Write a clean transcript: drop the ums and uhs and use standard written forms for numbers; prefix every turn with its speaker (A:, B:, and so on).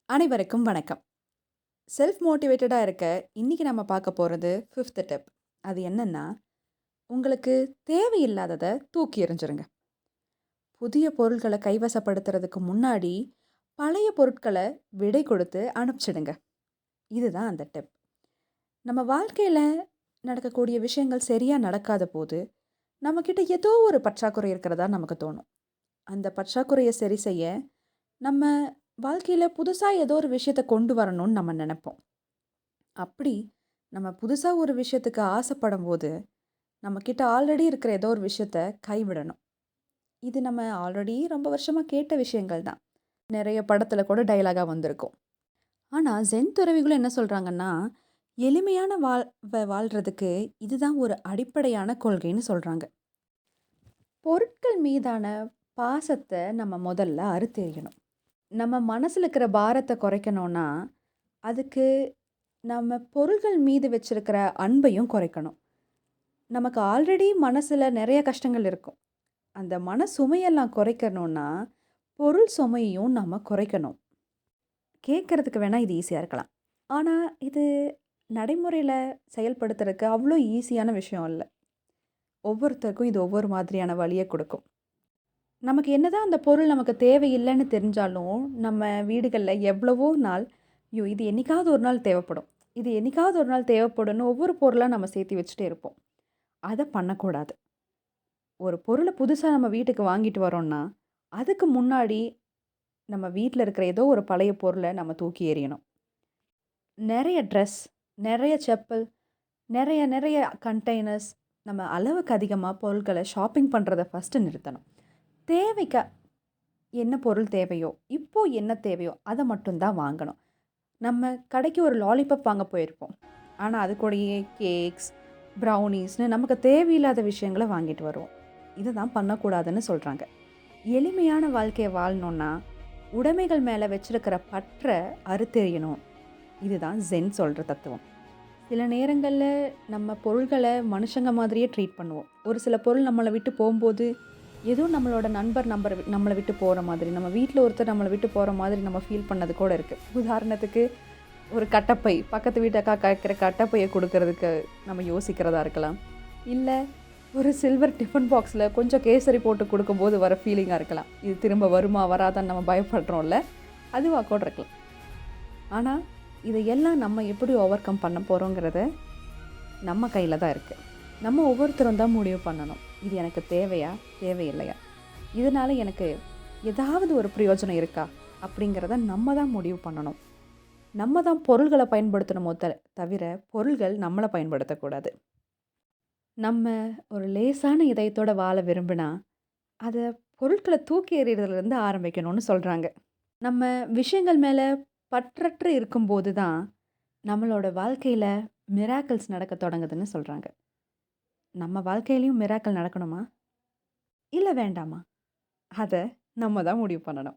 A: அனைவருக்கும் வணக்கம். செல்ஃப் மோட்டிவேட்டடாக இருக்க இன்னைக்கு நம்ம பார்க்க போகிறது ஃபிஃப்த் டிப். அது என்னன்னா, உங்களுக்கு தேவையில்லாததை தூக்கி எறிஞ்சிருங்க. புதிய பொருட்களை கைவசப்படுத்துறதுக்கு முன்னாடி பழைய பொருட்களை விடை கொடுத்து அனுப்பிச்சிடுங்க. இதுதான் அந்த டிப். நம்ம வாழ்க்கையில் நடக்கக்கூடிய விஷயங்கள் சரியாக நடக்காத போது நம்மக்கிட்ட ஏதோ ஒரு பற்றாக்குறை இருக்கிறதா நமக்கு தோணும். அந்த பற்றாக்குறையை சரி செய்ய நம்ம வாழ்க்கையில் புதுசாக ஏதோ ஒரு விஷயத்தை கொண்டு வரணும்னு நம்ம நினைப்போம். அப்படி நம்ம புதுசாக ஒரு விஷயத்துக்கு ஆசைப்படும்போது நம்மக்கிட்ட ஆல்ரெடி இருக்கிற ஏதோ ஒரு விஷயத்த கைவிடணும். இது நம்ம ஆல்ரெடி ரொம்ப வருஷமாக கேட்ட விஷயங்கள் தான். நிறைய படத்தில் கூட டைலாகாக வந்திருக்கும். ஆனால் ஜென் துறவிகளும் என்ன சொல்கிறாங்கன்னா, எளிமையான வாழ்கிறதுக்கு இதுதான் ஒரு அடிப்படையான கொள்கைன்னு சொல்கிறாங்க. பொருட்கள் மீதான பாசத்தை நம்ம முதல்ல அறுத்தெறியணும். நம்ம மனசில் இருக்கிற பாரத்தை குறைக்கணும்னா அதுக்கு நம்ம பொருள்கள் மீது வச்சிருக்கிற அன்பையும் குறைக்கணும். நமக்கு ஆல்ரெடி மனசில் நிறைய கஷ்டங்கள் இருக்கும். அந்த மன சுமையெல்லாம் குறைக்கணும்னா பொருள் சுமையையும் நம்ம குறைக்கணும். கேட்குறதுக்கு வேணால் இது ஈஸியாக இருக்கலாம். ஆனால் இது நடைமுறையில் செயல்படுத்துறதுக்கு அவ்வளோ ஈஸியான விஷயம் இல்லை. ஒவ்வொருத்தருக்கும் இது ஒவ்வொரு மாதிரியான வழியை கொடுக்கும். நமக்கு என்னதான் அந்த பொருள் நமக்கு தேவையில்லைன்னு தெரிஞ்சாலும் நம்ம வீடுகளில் எவ்வளவோ நாள் ஐயோ இது என்னைக்காவது ஒரு நாள் தேவைப்படும், இது என்னைக்காவது ஒரு நாள் தேவைப்படும்னு ஒவ்வொரு பொருளாக நம்ம சேர்த்து வச்சுட்டே இருப்போம். அதை பண்ணக்கூடாது. ஒரு பொருளை புதுசாக நம்ம வீட்டுக்கு வாங்கிட்டு வரோம்னா அதுக்கு முன்னாடி நம்ம வீட்டில் இருக்கிற ஏதோ ஒரு பழைய பொருளை நம்ம தூக்கி எறியணும். நிறைய ட்ரெஸ், நிறைய செப்பல், நிறைய நிறைய கண்டெய்னர்ஸ், நம்ம அளவுக்கு அதிகமாக பொருட்களை ஷாப்பிங் பண்ணுறதை ஃபஸ்ட்டு நிறுத்தணும். தேவைக்கு என்ன பொருள் தேவையோ, இப்போது என்ன தேவையோ அதை மட்டும்தான் வாங்கணும். நம்ம கடைக்கு ஒரு லாலிபாப் வாங்க போயிருப்போம். ஆனால் அது கூடயே கேக்ஸ், ப்ரௌனீஸ்னு நமக்கு தேவையில்லாத விஷயங்களை வாங்கிட்டு வருவோம். இதை தான் பண்ணக்கூடாதுன்னு சொல்கிறாங்க. எளிமையான வாழ்க்கையை வாழணுன்னா உடைமைகள் மேலே வச்சிருக்கிற பற்றை அறுத்தெறியணும். இதுதான் ஜென் சொல்கிற தத்துவம். சில நேரங்களில் நம்ம பொருள்களை மனுஷங்க மாதிரியே ட்ரீட் பண்ணுவோம். ஒரு சில பொருள் நம்மளை விட்டு போகும்போது ஏதோ நம்மளோட நண்பர் நம்மளை விட்டு போகிற மாதிரி, நம்ம வீட்டில் ஒருத்தர் நம்மளை விட்டு போகிற மாதிரி நம்ம ஃபீல் பண்ணது கூட இருக்குது. உதாரணத்துக்கு ஒரு கட்டப்பை, பக்கத்து வீட்டு அக்கா கேட்குற கட்டப்பையை கொடுக்கறதுக்கு நம்ம யோசிக்கிறதா இருக்கலாம். இல்லை ஒரு சில்வர் டிஃபன் பாக்ஸில் கொஞ்சம் கேசரி போட்டு கொடுக்கும்போது வர ஃபீலிங்காக இருக்கலாம். இது திரும்ப வருமா வராதான்னு நம்ம பயப்படுறோம்ல, அதுவாக கூட இருக்கலாம். ஆனால் இதையெல்லாம் நம்ம எப்படி ஓவர் கம் பண்ண போகிறோங்கிறத நம்ம கையில் தான் இருக்குது. நம்ம ஒவ்வொருத்தரும் தான் முடிவு பண்ணணும். இது எனக்கு தேவையா தேவையில்லையா, இதனால் எனக்கு ஏதாவது ஒரு பிரயோஜனம் இருக்கா அப்படிங்கிறத நம்ம தான் முடிவு பண்ணணும். நம்ம தான் பொருள்களை பயன்படுத்தணுமோ தவிர பொருள்கள் நம்மளை பயன்படுத்தக்கூடாது. நம்ம ஒரு லேசான இதயத்தோட வாழ விரும்பினா அதை பொருட்களை தூக்கி எறிகிறதுலேருந்து ஆரம்பிக்கணும்னு சொல்கிறாங்க. நம்ம விஷயங்கள் மேலே பற்றற்று இருக்கும்போது தான் நம்மளோட வாழ்க்கையில் மிராக்கிள்ஸ் நடக்க தொடங்குதுன்னு சொல்கிறாங்க. நம்ம வாழ்க்கையிலையும் மிராக்கிள் நடக்கணுமா இல்லை வேண்டாமா, அதை நம்ம தான் முடிவு பண்ணணும்.